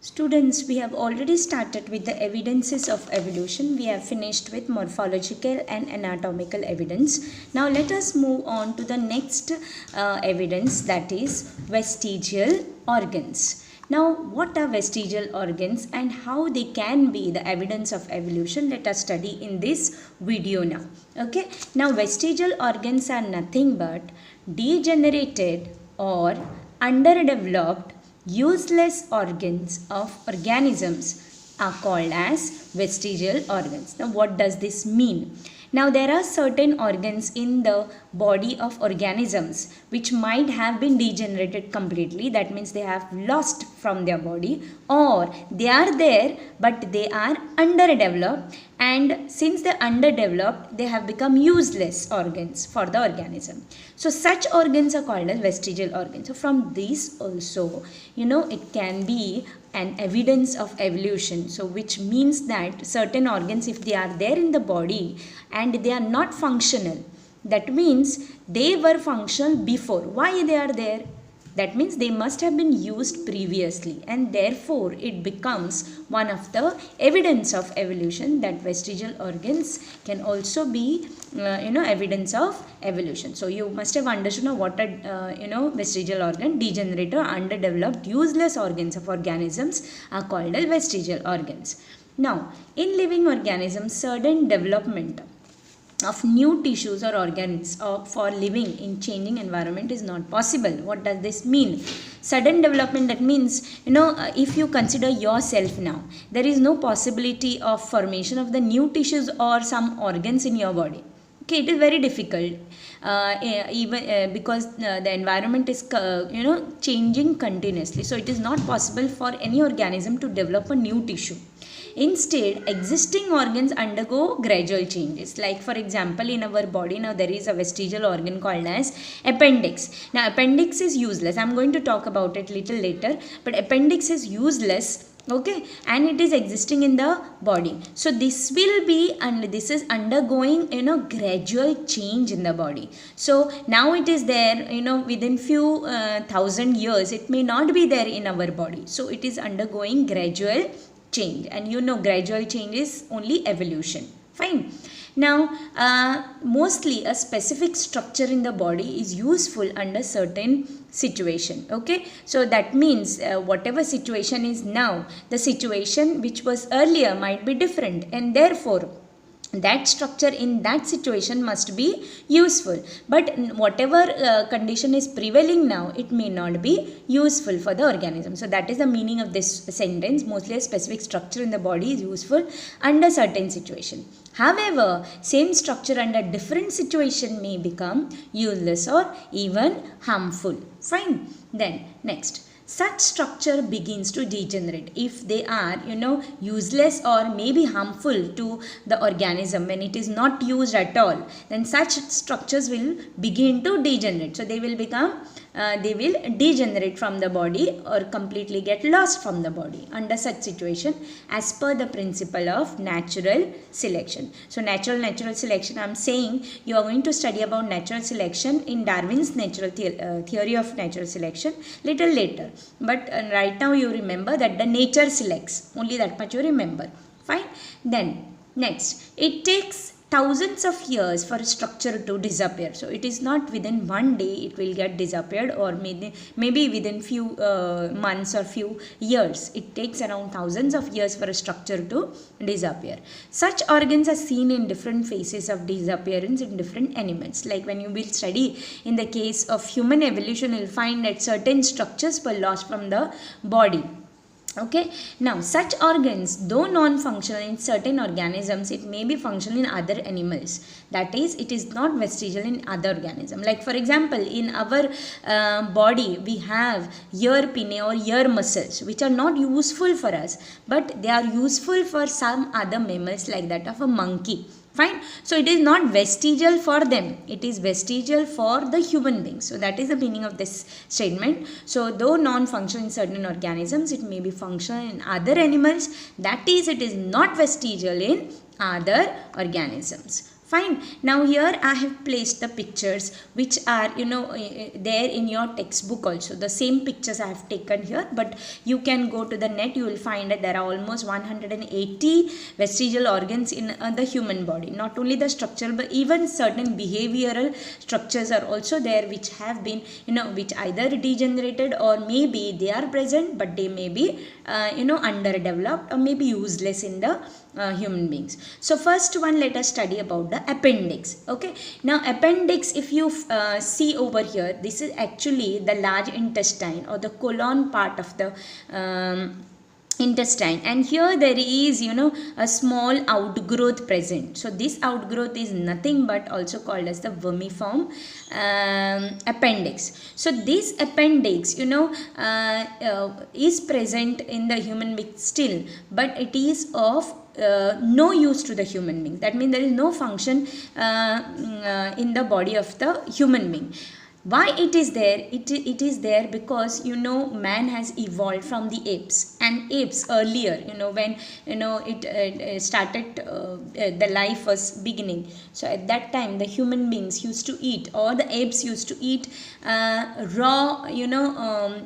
Students, we have already started with the evidences of evolution. We have finished with morphological and anatomical evidence. Now let us move on to the next evidence, that is vestigial organs. Now what are vestigial organs and how they can be the evidence of evolution? Let us study in this video now. Okay. Now vestigial organs are nothing but degenerated or underdeveloped useless organs of organisms are called as vestigial organs. Now what does this mean? Now there are certain organs in the body of organisms which might have been degenerated completely. That means they have lost from their body, or they are there but they are underdeveloped, and since they are underdeveloped they have become useless organs for the organism. So such organs are called as vestigial organs. So from these also, it can be an evidence of evolution. So which means that certain organs, if they are there in the body and they are not functional, that means they were functional before. Why they are there? That means they must have been used previously, and therefore it becomes one of the evidence of evolution that vestigial organs can also be evidence of evolution. So you must have understood what a vestigial organ, degenerate or underdeveloped useless organs of organisms are called as vestigial organs. Now in living organisms, sudden development of new tissues or organs for living in changing environment is not possible. What does this mean? Sudden development, that means, if you consider yourself now, there is no possibility of formation of the new tissues or some organs in your body. Okay, it is very difficult, even because the environment is changing continuously. So it is not possible for any organism to develop a new tissue. Instead, existing organs undergo gradual changes. Like for example, in our body now there is a vestigial organ called as appendix. Now appendix is useless. I am going to talk about it little later. But appendix is useless. Okay, and it is existing in the body. So this will be, and this is undergoing gradual change in the body. So now it is there, within few thousand years it may not be there in our body. So it is undergoing gradual change, and gradual change is only evolution. Fine. Now mostly a specific structure in the body is useful under certain situation. Okay, so that means whatever situation is now, the situation which was earlier might be different, and therefore that structure in that situation must be useful. But whatever condition is prevailing now, it may not be useful for the organism. So that is the meaning of this sentence. Mostly a specific structure in the body is useful under certain situation. However, same structure under different situation may become useless or even harmful. Fine. Then next, such structure begins to degenerate if they are useless or maybe harmful to the organism. When it is not used at all, then such structures will begin to degenerate. So they will degenerate from the body or completely get lost from the body under such situation, as per the principle of natural selection. So natural selection, I am saying you are going to study about natural selection in Darwin's natural theory of natural selection little later. But right now you remember that the nature selects, only that much you remember. Fine. Then next, it takes thousands of years for a structure to disappear. So it is not within one day it will get disappeared, or maybe within few months or few years. It takes around thousands of years for a structure to disappear. Such organs are seen in different phases of disappearance in different animals. Like when you will study in the case of human evolution, you will find that certain structures were lost from the body. Okay. Now such organs, though non-functional in certain organisms, it may be functional in other animals. That is, it is not vestigial in other organisms. Like for example, in our body we have ear pinnae or ear muscles which are not useful for us, but they are useful for some other mammals, like that of a monkey. Fine. So it is not vestigial for them. It is vestigial for the human beings. So that is the meaning of this statement. So though non-functional in certain organisms, it may be functional in other animals. That is, it is not vestigial in other organisms. Fine. Now here I have placed the pictures which are there in your textbook also. The same pictures I have taken here, but you can go to the net. You will find that there are almost 180 vestigial organs in the human body. Not only the structural, but even certain behavioral structures are also there, which have been which either degenerated, or maybe they are present but they may be underdeveloped or maybe useless in the human beings. So first one, let us study about the appendix. Okay, now appendix, if you see over here, this is actually the large intestine or the colon part of the intestine, and here there is a small outgrowth present. So this outgrowth is nothing but also called as the vermiform appendix. So this appendix is present in the human being still, but it is of no use to the human being. That means there is no function in the body of the human being. Why it is there? It is there because man has evolved from the apes, and apes earlier when it started the life was beginning. So at that time the human beings used to eat, or the apes used to eat raw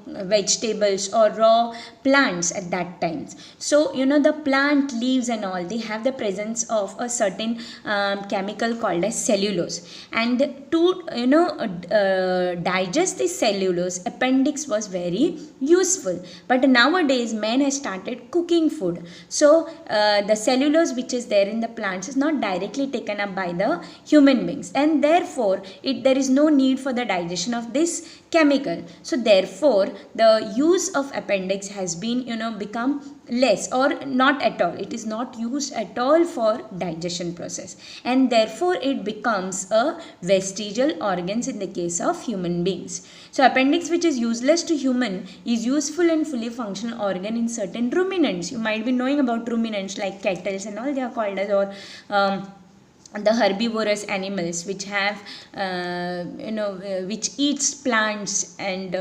vegetables or raw plants at that time. So the plant leaves and all, they have the presence of a certain chemical called as cellulose, and to digest this cellulose, appendix was very useful. But nowadays man has started cooking food, so the cellulose which is there in the plants is not directly taken up by the human beings, and therefore there is no need for the digestion of this chemical. So therefore the use of appendix has been become less or not at all. It is not used at all for digestion process, and therefore it becomes a vestigial organs in the case of human beings. So appendix, which is useless to human, is useful and fully functional organ in certain ruminants. You might be knowing about ruminants like cattles and all, they are called as, or the herbivorous animals which have which eats plants and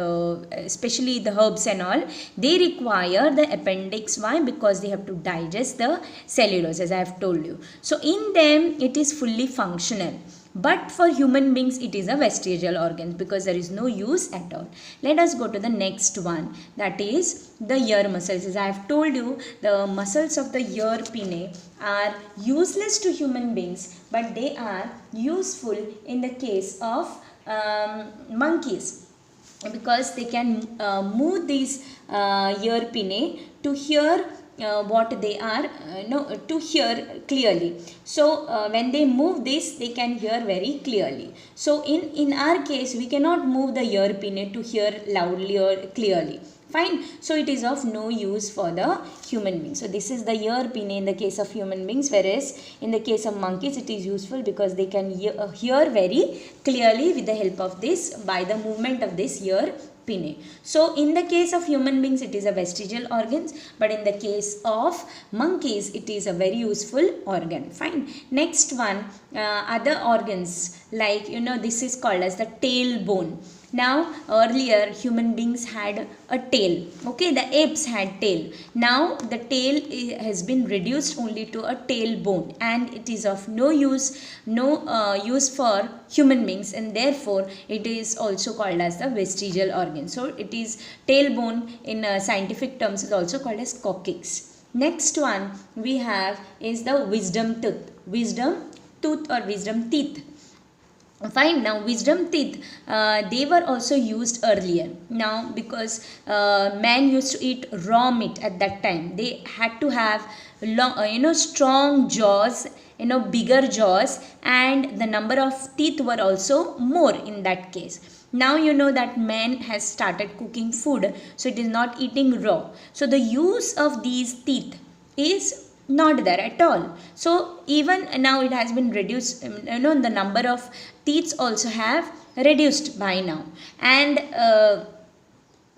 especially the herbs and all, they require the appendix. Why? Because they have to digest the cellulose, as I have told you. So in them it is fully functional, but for human beings it is a vestigial organ because there is no use at all. Let us go to the next one, that is the ear muscles. As I have told you, the muscles of the ear pinnae are useless to human beings, but they are useful in the case of monkeys, because they can move these ear pinnae to hear what they are to hear clearly. So when they move this, they can hear very clearly. So in our case, we cannot move the ear pinnae to hear loudly or clearly. Fine. So it is of no use for the human being. So this is the ear pinnae in the case of human beings, whereas in the case of monkeys it is useful because they can hear very clearly with the help of this, by the movement of this ear pinnae. So in the case of human beings it is a vestigial organs, but in the case of monkeys it is a very useful organ. Fine. Next one, other organs like this is called as the tailbone. Now earlier human beings had a tail. Okay, the apes had tail. Now the tail has been reduced only to a tailbone, and it is of no use for human beings, and therefore it is also called as the vestigial organ. So it is tailbone in scientific terms is also called as coccyx. Next one we have is the wisdom tooth or wisdom teeth. Fine. Now wisdom teeth, they were also used earlier. Now because man used to eat raw meat at that time, they had to have long, strong jaws, bigger jaws, and the number of teeth were also more in that case. Now that man has started cooking food, so it is not eating raw. So the use of these teeth is not there at all. So even now it has been reduced, the number of teeth also have reduced by now, and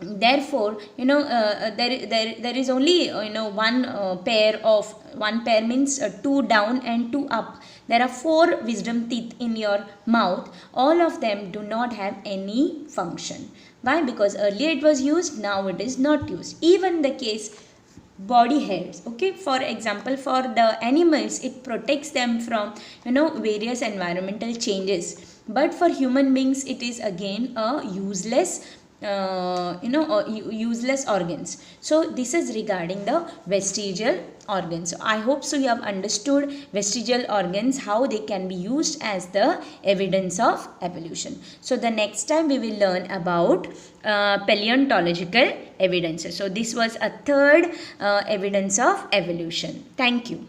therefore there is only one pair means 2 down and 2 up. There are 4 wisdom teeth in your mouth. All of them do not have any function. Why? Because earlier it was used, now it is not used. Even the case body hairs. Okay, for example, for the animals it protects them from various environmental changes, but for human beings it is again a useless useless organs. So this is regarding the vestigial organs. So I hope so you have understood vestigial organs, how they can be used as the evidence of evolution. So the next time we will learn about paleontological evidences. So this was a third evidence of evolution. Thank you.